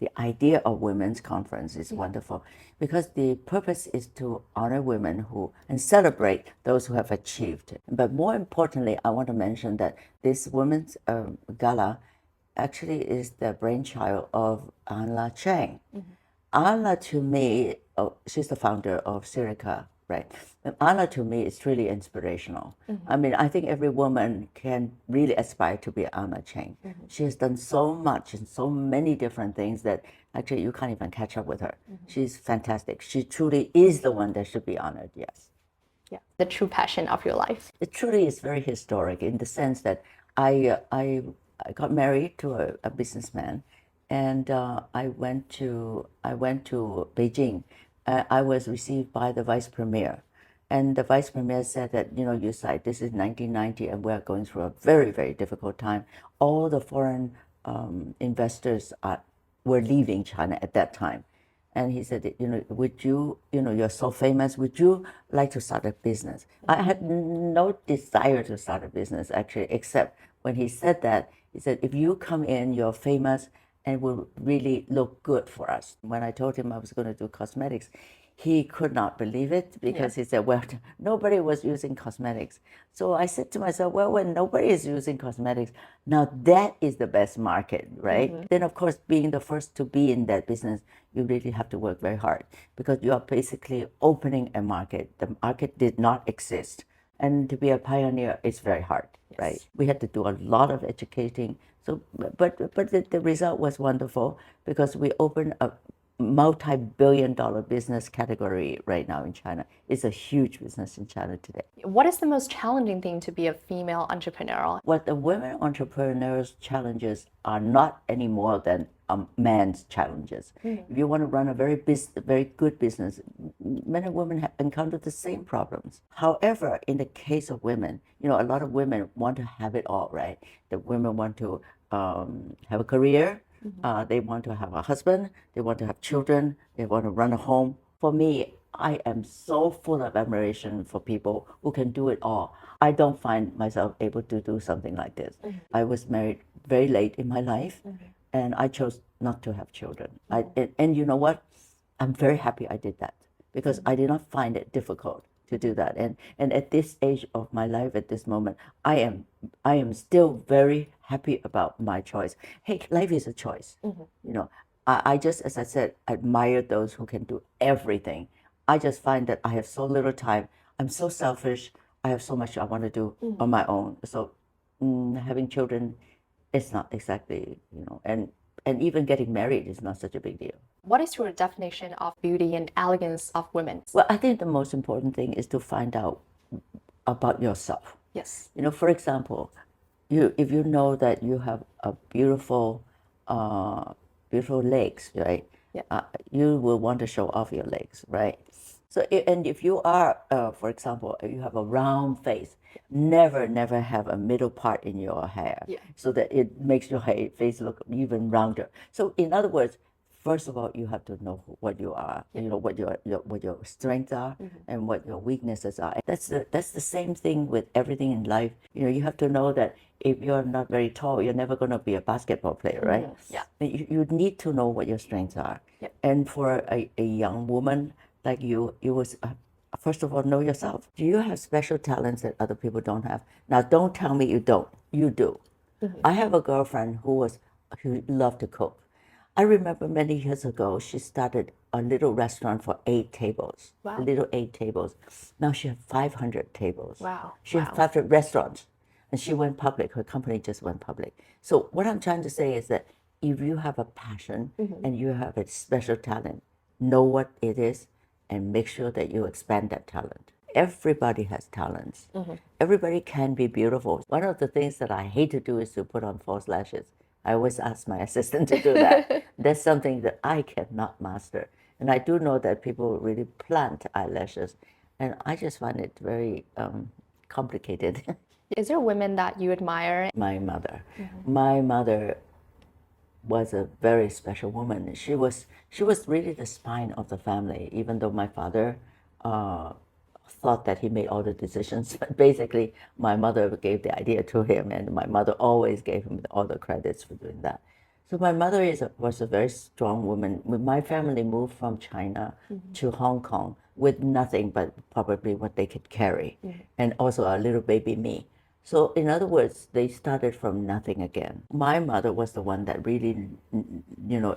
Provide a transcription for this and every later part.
the idea of women's conference is wonderful because the purpose is to honor women who and celebrate those who have achieved. But more importantly, I want to mention that this women's gala actually is the brainchild of Anla Cheng. Anna to me, she's the founder of Serica, right? And Anna to me is really inspirational. I mean, I think every woman can really aspire to be Anna Cheng. She has done so much and so many different things that actually you can't even catch up with her. She's fantastic. She truly is the one that should be honored, yes. Yeah, the true passion of your life. It truly is very historic in the sense that I got married to a businessman, and I went to Beijing. I was received by the vice premier, and the vice premier said that, you know, Yue Sai, this is 1990, and we're going through a very, very difficult time. All the foreign investors were leaving China at that time. And he said, you know, would you, you know, you're so famous, would you like to start a business? I had no desire to start a business, actually, except when he said that, he said, if you come in, you're famous and will really look good for us. When I told him I was going to do cosmetics, he could not believe it because he said, well, nobody was using cosmetics. So I said to myself, well, when nobody is using cosmetics, now that is the best market, right? Then, of course, being the first to be in that business, you really have to work very hard because you are basically opening a market. The market did not exist. And to be a pioneer is very hard, right? We had to do a lot of educating. So, but the result was wonderful because we opened a multi-billion-dollar business category right now in China. It's a huge business in China today. What is the most challenging thing to be a female entrepreneur? What the women entrepreneurs' challenges are not any more than man's challenges. If you want to run a very good business, men and women encounter the same problems. However, in the case of women, you know, a lot of women want to have it all, right? The women want to have a career, they want to have a husband, they want to have children, they want to run a home. For me, I am so full of admiration for people who can do it all. I don't find myself able to do something like this. I was married very late in my life, and I chose not to have children. And you know what? I'm very happy I did that because I did not find it difficult to do that. And at this age of my life, at this moment, I am still very happy about my choice. Hey, life is a choice. You know, I just, as I said, admire those who can do everything. I just find that I have so little time. I'm so selfish. I have so much I want to do on my own. So having children, it's not exactly, you know, and even getting married is not such a big deal. What is your definition of beauty and elegance of women? Well, I think the most important thing is to find out about yourself. Yes. You know, for example, if you know that you have a beautiful legs, right? Yeah. You will want to show off your legs, right? So, and if you are, for example, you have a round face, never have a middle part in your hair, so that it makes your face look even rounder. So, in other words, first of all, you have to know what you are, you know, what your strengths are and what your weaknesses are. That's the same thing with everything in life. You know, you have to know that if you're not very tall, you're never going to be a basketball player, right? Yeah. You need to know what your strengths are. And for a young woman like you was first of all, know yourself. Do you have special talents that other people don't have? Now, don't tell me you don't. You do. I have a girlfriend who loved to cook. I remember many years ago, she started a little restaurant for 8 tables. Wow. A little 8 tables. Now she has 500 tables. Wow. She has 500 restaurants. And she went public. Her company just went public. So what I'm trying to say is that if you have a passion and you have a special talent, know what it is and make sure that you expand that talent. Everybody has talents. Everybody can be beautiful. One of the things that I hate to do is to put on false lashes. I always ask my assistant to do that. That's something that I cannot master. And I do know that people really plant eyelashes. And I just find it very complicated. Is there women that you admire? My mother. My mother was a very special woman. She was really the spine of the family, even though my father thought that he made all the decisions. But basically, my mother gave the idea to him, and my mother always gave him all the credits for doing that. So my mother was a very strong woman. My family moved from China to Hong Kong with nothing but probably what they could carry, and also a little baby me. So in other words, they started from nothing again. My mother was the one that really,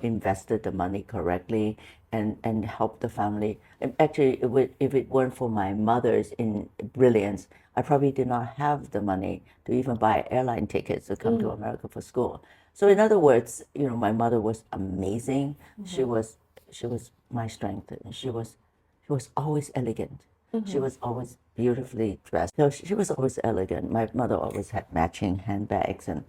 invested the money correctly and helped the family. And actually, if it weren't for my mother's brilliance, I probably did not have the money to even buy airline tickets to come to America for school. So in other words, my mother was amazing. She was my strength. And she was always elegant. She was always beautifully dressed. So she was always elegant. My mother always had matching handbags, and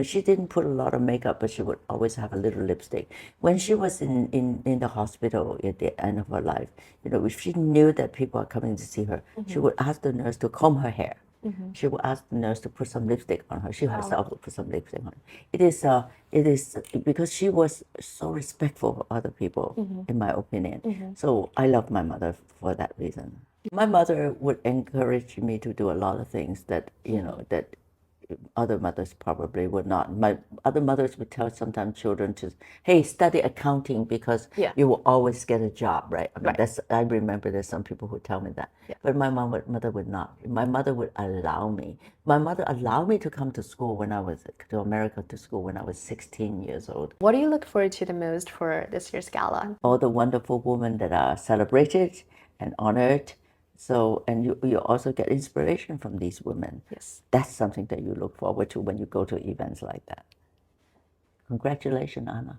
she didn't put a lot of makeup, but she would always have a little lipstick. When she was in the hospital at the end of her life, if she knew that people are coming to see her, she would ask the nurse to comb her hair. She would ask the nurse to put some lipstick on her. She herself would put some lipstick on. It is because she was so respectful of other people, in my opinion. So I love my mother for that reason. My mother would encourage me to do a lot of things that other mothers probably would not. My other mothers would tell sometimes children to, hey, study accounting because Yeah. you will always get a job, right? I mean, Right. I remember there's some people who tell me that. Yeah. But my mother would not. My mother would allow me. My mother allowed me to come to school to America to school when I was 16 years old. What do you look forward to the most for this year's gala? All the wonderful women that are celebrated and honored. So, and you also get inspiration from these women. Yes. That's something that you look forward to when you go to events like that. Congratulations, Anna.